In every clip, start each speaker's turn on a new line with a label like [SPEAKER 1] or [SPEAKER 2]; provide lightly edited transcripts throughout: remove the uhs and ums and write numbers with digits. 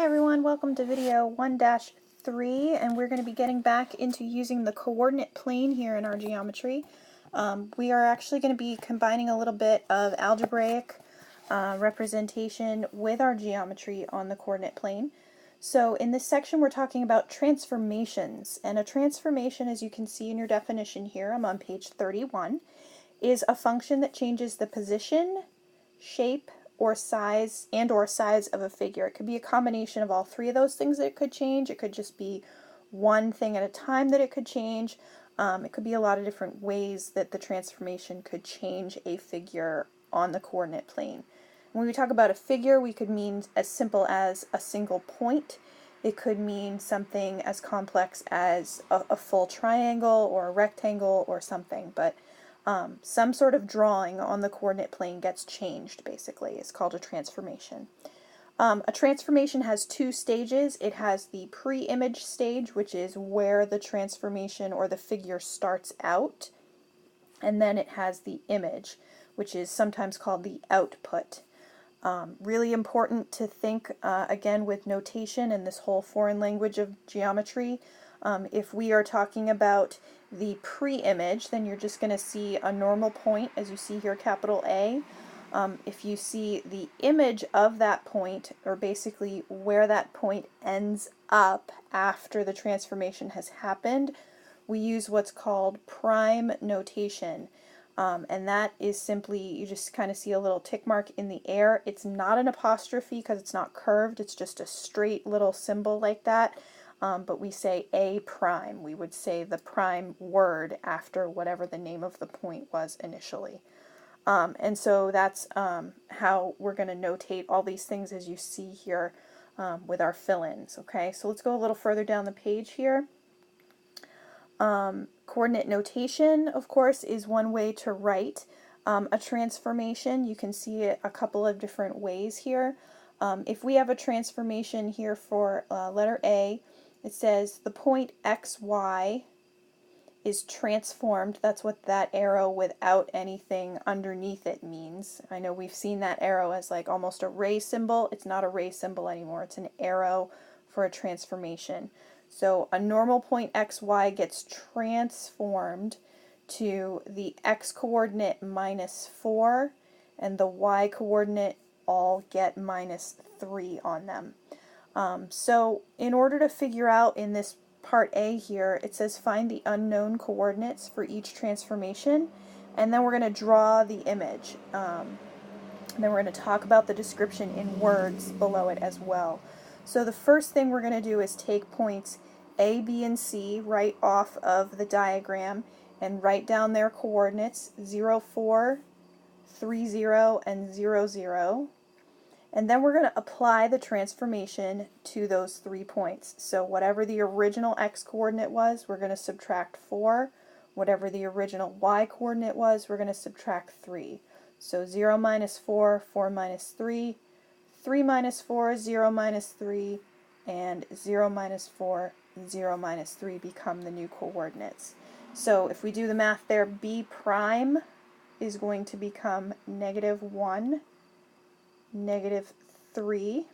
[SPEAKER 1] everyone, welcome to video 1-3, and we're going to be getting back into using the coordinate plane here in our geometry. We are actually going to be combining a little bit of algebraic representation with our geometry on the coordinate plane. So in this section we're talking about transformations, and a transformation, as you can see in your definition here, I'm on page 31, is a function that changes the position, shape, or size of a figure. It could be a combination of all three of those things that it could change. It could just be one thing at a time that it could change. It could be a lot of different ways that the transformation could change a figure on the coordinate plane. When we talk about a figure, we could mean as simple as a single point. It could mean something as complex as a full triangle or a rectangle or something, but some sort of drawing on the coordinate plane gets changed, basically. It's called a transformation. A transformation has two stages. It has the pre-image stage, which is where the transformation or the figure starts out, and then it has the image, which is sometimes called the output. Really important to think, again, with notation and this whole foreign language of geometry. If we are talking about the pre-image, then you're just going to see a normal point, as you see here, capital A. If you see the image of that point, or basically where that point ends up after the transformation has happened, we use what's called prime notation. And that is simply, you just kind of see a little tick mark in the air. It's not an apostrophe because it's not curved, it's just a straight little symbol like that. But we say A prime. We would say the prime word after whatever the name of the point was initially. And so that's how we're going to notate all these things as you see here with our fill-ins. Okay, so let's go a little further down the page here. Coordinate notation, of course, is one way to write a transformation. You can see it a couple of different ways here. If we have a transformation here for letter A, it says the point xy is transformed. That's what that arrow without anything underneath it means. I know we've seen that arrow as like almost a ray symbol. It's not a ray symbol anymore. It's an arrow for a transformation. So a normal point xy gets transformed to the x coordinate -4 and the y coordinate all get -3 on them. So in order to figure out in this part A here, it says find the unknown coordinates for each transformation, and then we're going to draw the image. And then we're going to talk about the description in words below it as well. So the first thing we're going to do is take points A, B, and C right off of the diagram and write down their coordinates 0, 4, 3, 0, and 0, 0. And then we're going to apply the transformation to those 3 points. So whatever the original x coordinate was, we're going to subtract 4. Whatever the original y coordinate was, we're going to subtract 3. So 0 minus 4, 4 minus 3, 3 minus 4, 0 minus 3, and 0 minus 4, 0 minus 3 become the new coordinates. So if we do the math there, B prime is going to become -1, -3,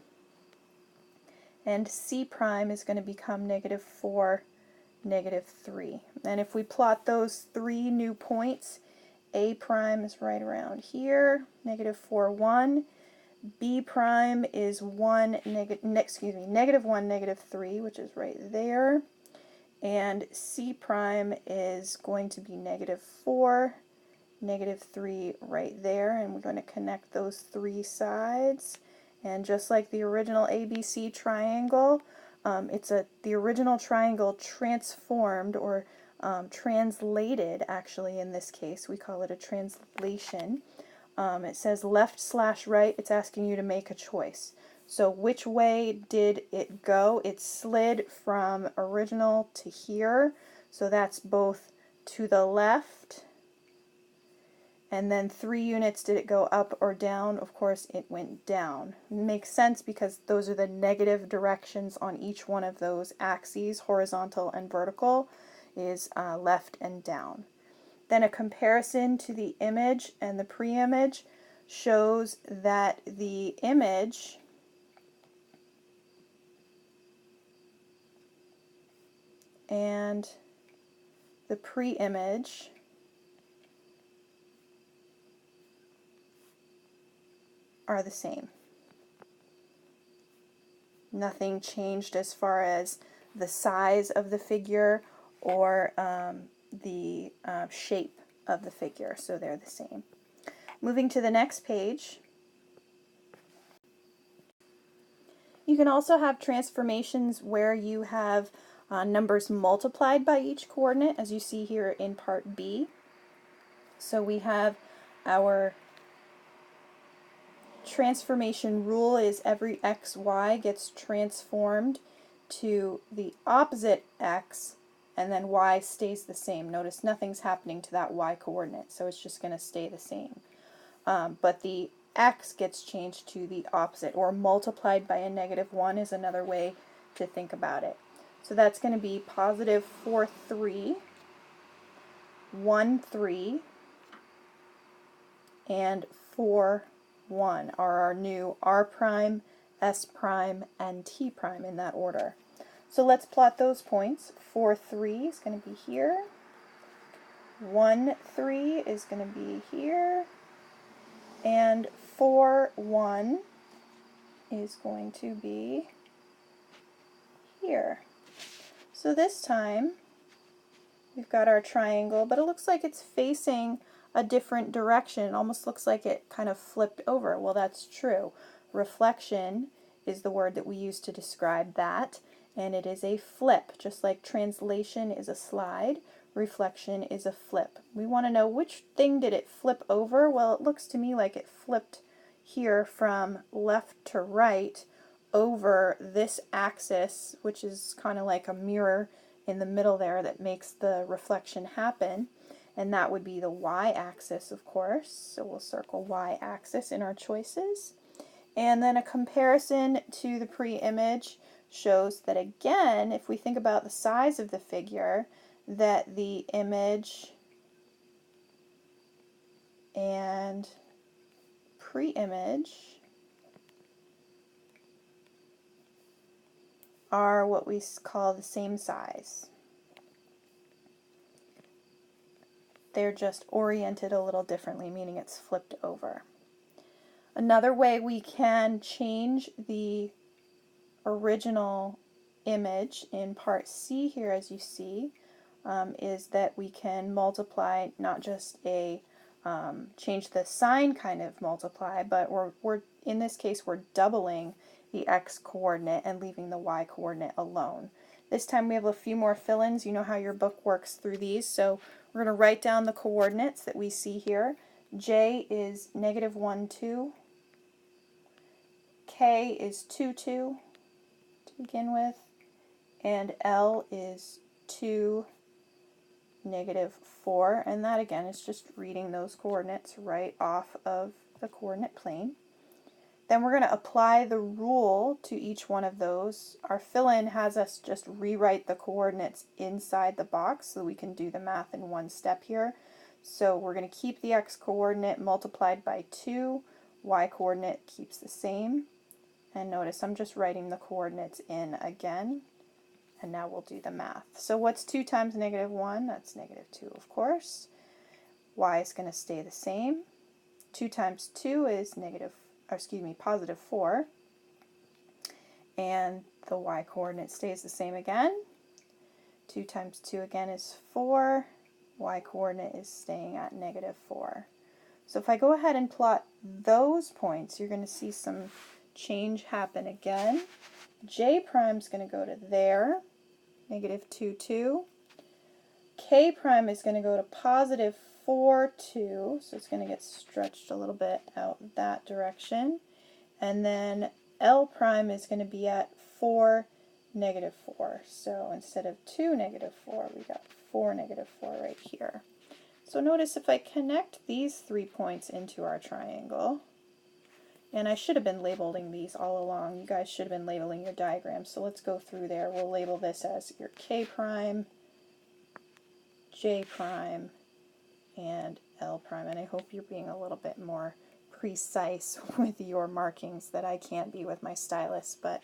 [SPEAKER 1] and C prime is going to become -4, -3. And if we plot those 3 new points, A prime is right around here, -4, 1. B prime is -1, -3, which is right there. And C prime is going to be -4, -3 right there, and we're going to connect those 3 sides. And just like the original ABC triangle, it's the original triangle transformed, or translated, actually, in this case. We call it a translation. It says left/right. It's asking you to make a choice. So which way did it go? It slid from original to here. So that's both to the left. And then 3 units, did it go up or down? Of course, it went down. It makes sense because those are the negative directions on each one of those axes, horizontal and vertical, is left and down. Then a comparison to the image and the pre-image shows that the image and the pre-image are the same. Nothing changed as far as the size of the figure or the shape of the figure, so they're the same. Moving to the next page, you can also have transformations where you have numbers multiplied by each coordinate, as you see here in part B. So we have our transformation rule is every xy gets transformed to the opposite x, and then y stays the same. Notice nothing's happening to that y coordinate, so it's just going to stay the same. But the x gets changed to the opposite, or multiplied by a -1 is another way to think about it. So that's going to be positive 4, 3, 1, 3, and 4, 1 are our new r prime, s prime, and t prime in that order. So let's plot those points. 4, 3 is going to be here. 1, 3 is going to be here. And 4, 1 is going to be here. So this time we've got our triangle, but it looks like it's facing a different direction. It almost looks like it kind of flipped over. Well, that's true. Reflection is the word that we use to describe that, and it is a flip. Just like translation is a slide, reflection is a flip. We want to know which thing did it flip over. Well, it looks to me like it flipped here from left to right over this axis, which is kind of like a mirror in the middle there that makes the reflection happen, and that would be the y-axis, of course. So we'll circle y-axis in our choices. And then a comparison to the pre-image shows that, again, if we think about the size of the figure, that the image and pre-image are what we call the same size. They're just oriented a little differently, meaning it's flipped over. Another way we can change the original image in part C here, as you see, is that we can multiply, not just a change the sign kind of multiply, but we're in this case we're doubling the x coordinate and leaving the y coordinate alone. This time we have a few more fill-ins. You know how your book works through these, so we're going to write down the coordinates that we see here. J is -1, 2. K is 2, 2 to begin with. And L is 2, -4. And that, again, is just reading those coordinates right off of the coordinate plane. Then we're going to apply the rule to each one of those. Our fill-in has us just rewrite the coordinates inside the box so we can do the math in one step here. So we're going to keep the x coordinate multiplied by 2, y coordinate keeps the same. And notice I'm just writing the coordinates in again. And now we'll do the math. So what's 2 times -1? That's -2, of course. Y is going to stay the same. 2 times 2 is positive 4, and the y coordinate stays the same again. 2 times 2 again is 4, y coordinate is staying at -4. So if I go ahead and plot those points, you're going to see some change happen again. J prime is going to go to there, -2, 2. K prime is going to go to positive 4, 2, so it's going to get stretched a little bit out that direction. And then L prime is going to be at 4, -4. So instead of 2, -4, we got 4, -4 right here. So notice if I connect these 3 points into our triangle, and I should have been labeling these all along. You guys should have been labeling your diagrams. So let's go through there. We'll label this as your K prime, J prime, and L prime. And I hope you're being a little bit more precise with your markings that I can't be with my stylus. But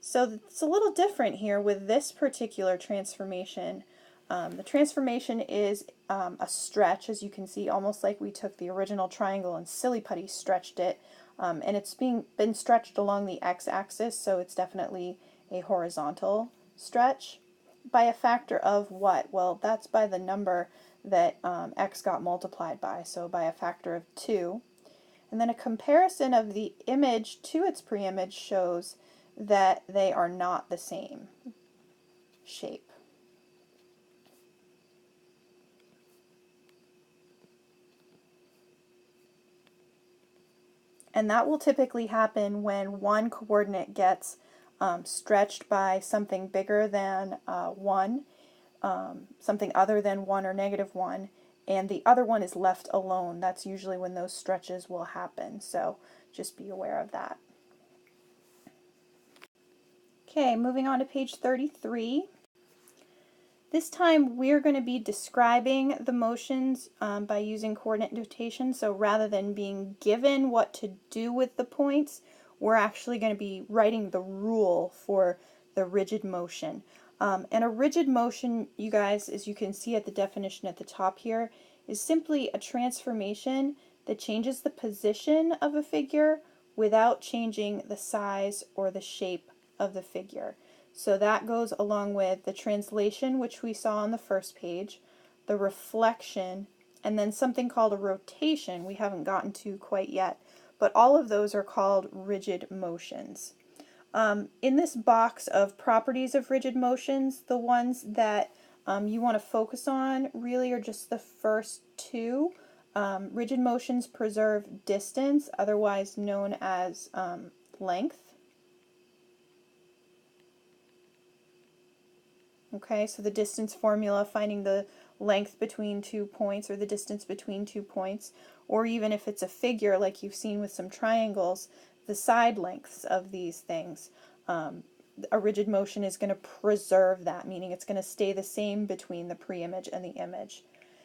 [SPEAKER 1] So it's a little different here with this particular transformation. The transformation is a stretch, as you can see, almost like we took the original triangle and silly putty stretched it, and it's been stretched along the x-axis, so it's definitely a horizontal stretch. By a factor of what? Well, that's by the number that x got multiplied by, so by a factor of 2. And then a comparison of the image to its preimage shows that they are not the same shape. And that will typically happen when one coordinate gets stretched by something bigger than 1, something other than 1 or negative 1, and the other one is left alone. That's usually when those stretches will happen, so just be aware of that. Okay, moving on to page 33. This time we're going to be describing the motions by using coordinate notation, so rather than being given what to do with the points, we're actually going to be writing the rule for the rigid motion. And a rigid motion, you guys, as you can see at the definition at the top here, is simply a transformation that changes the position of a figure without changing the size or the shape of the figure. So that goes along with the translation, which we saw on the first page, the reflection, and then something called a rotation we haven't gotten to quite yet. But all of those are called rigid motions. In this box of properties of rigid motions, the ones that you want to focus on really are just the first two. Rigid motions preserve distance, otherwise known as length. Okay, so the distance formula, finding the length between 2 points or the distance between 2 points, or even if it's a figure like you've seen with some triangles, the side lengths of these things. A rigid motion is going to preserve that, meaning it's going to stay the same between the preimage and the image.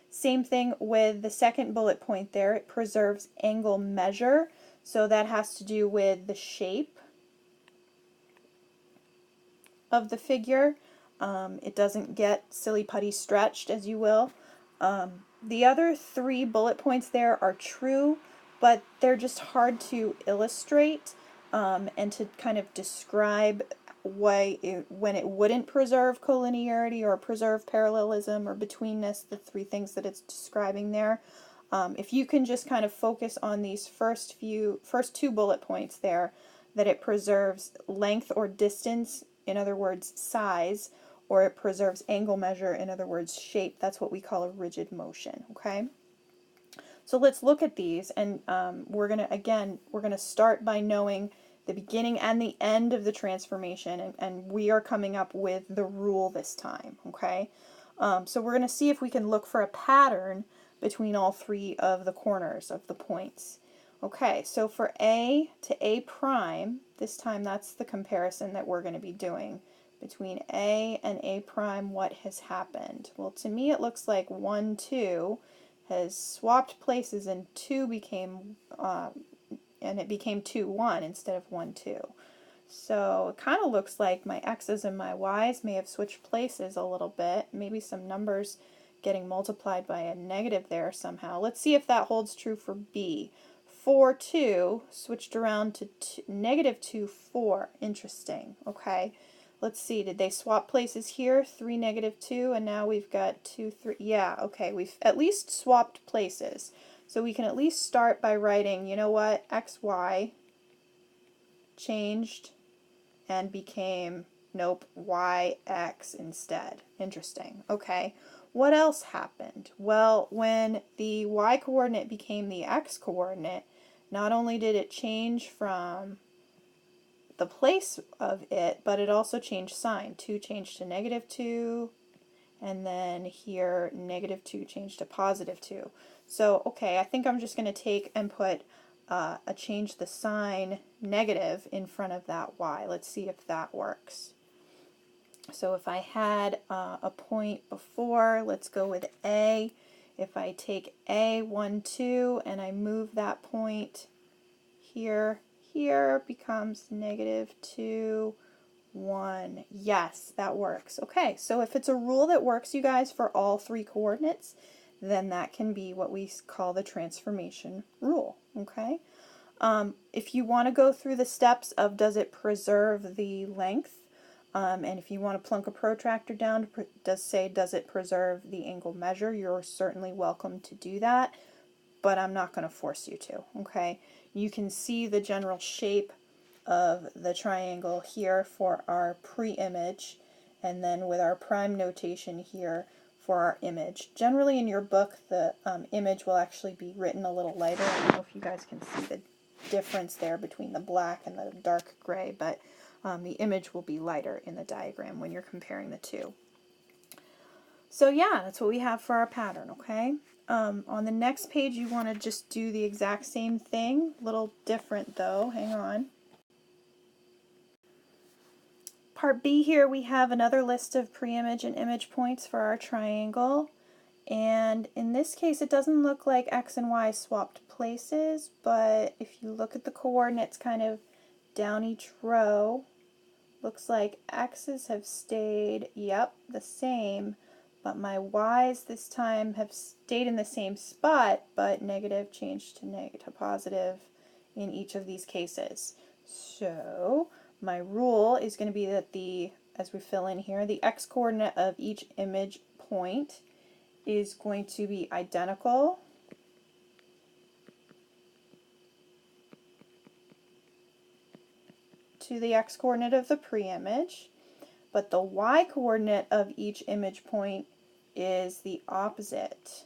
[SPEAKER 1] Same thing with the second bullet point there, it preserves angle measure, so that has to do with the shape of the figure. It doesn't get silly putty stretched, as you will. The other 3 bullet points there are true, but they're just hard to illustrate and to kind of describe when it wouldn't preserve collinearity or preserve parallelism or betweenness, the 3 things that it's describing there. If you can just kind of focus on these first 2 bullet points there, that it preserves length or distance, in other words size, or it preserves angle measure, in other words shape, that's what we call a rigid motion. Okay, so let's look at these, and we're gonna start by knowing the beginning and the end of the transformation, and we are coming up with the rule this time. Okay, so we're gonna see if we can look for a pattern between all 3 of the corners of the points. Okay, so for A to A prime, this time that's the comparison that we're going to be doing. Between A and A prime, what has happened? Well, to me it looks like 1, 2 has swapped places and 2 became, and it became 2, 1 instead of 1, 2. So it kind of looks like my x's and my y's may have switched places a little bit. Maybe some numbers getting multiplied by a negative there somehow. Let's see if that holds true for B. 4, 2 switched around to negative 2, 4. Interesting. Okay. Let's see. Did they swap places here? 3, negative 2, and now we've got 2, 3. Yeah, okay. We've at least swapped places. So we can at least start by writing, you know what, x, y changed and became, nope, y, x instead. Interesting. Okay. What else happened? Well, when the y coordinate became the x coordinate, not only did it change from the place of it, but it also changed sign. 2 changed to negative 2, and then here negative 2 changed to positive 2. So, okay, I think I'm just going to take and put change the sign negative in front of that y. Let's see if that works. So if I had a point before, let's go with A. If I take A, 1, 2, and I move that point here, here becomes negative 2, 1. Yes, that works. Okay, so if it's a rule that works, you guys, for all 3 coordinates, then that can be what we call the transformation rule. Okay. If you want to go through the steps of does it preserve the length, and if you want to plunk a protractor down to does it preserve the angle measure, you're certainly welcome to do that, but I'm not going to force you to. Okay, you can see the general shape of the triangle here for our pre-image, and then with our prime notation here for our image. Generally in your book the image will actually be written a little lighter. I don't know if you guys can see the difference there between the black and the dark gray, but the image will be lighter in the diagram when you're comparing the two. So yeah, that's what we have for our pattern, okay? On the next page you want to just do the exact same thing, a little different though, hang on. Part B here we have another list of pre-image and image points for our triangle, and in this case it doesn't look like X and Y swapped places, but if you look at the coordinates kind of down each row, looks like X's have stayed, yep, the same, but my Y's this time have stayed in the same spot, but negative changed to positive in each of these cases. So my rule is going to be that as we fill in here, the X coordinate of each image point is going to be identical to the X coordinate of the pre-image, but the Y coordinate of each image point is the opposite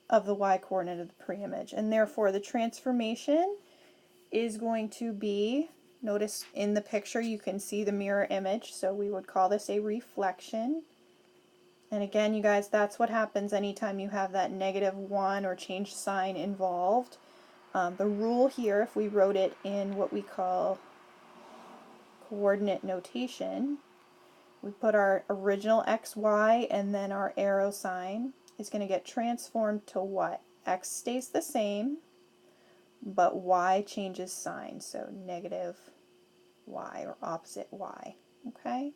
[SPEAKER 1] of the Y coordinate of the pre-image, and therefore the transformation is going to be, notice in the picture you can see the mirror image, so we would call this a reflection. And again, you guys, that's what happens anytime you have that -1 or change sign involved. The rule here, if we wrote it in what we call coordinate notation, we put our original XY and then our arrow sign is going to get transformed to what? X stays the same, but Y changes sign, so -Y or opposite Y. Okay?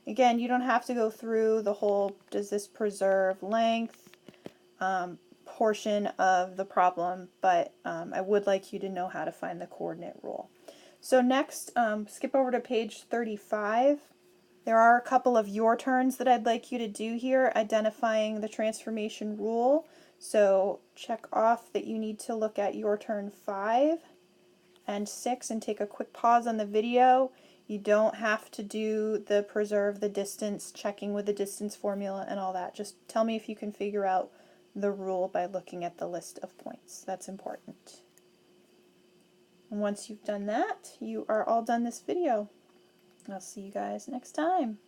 [SPEAKER 1] Again, you don't have to go through the whole does this preserve length portion of the problem, but I would like you to know how to find the coordinate rule. So next, skip over to page 35. There are a couple of your turns that I'd like you to do here, identifying the transformation rule. So check off that you need to look at your turn 5 and 6 and take a quick pause on the video. You don't have to do the preserve the distance, checking with the distance formula and all that. Just tell me if you can figure out the rule by looking at the list of points. That's important. And once you've done that, you are all done this video. I'll see you guys next time.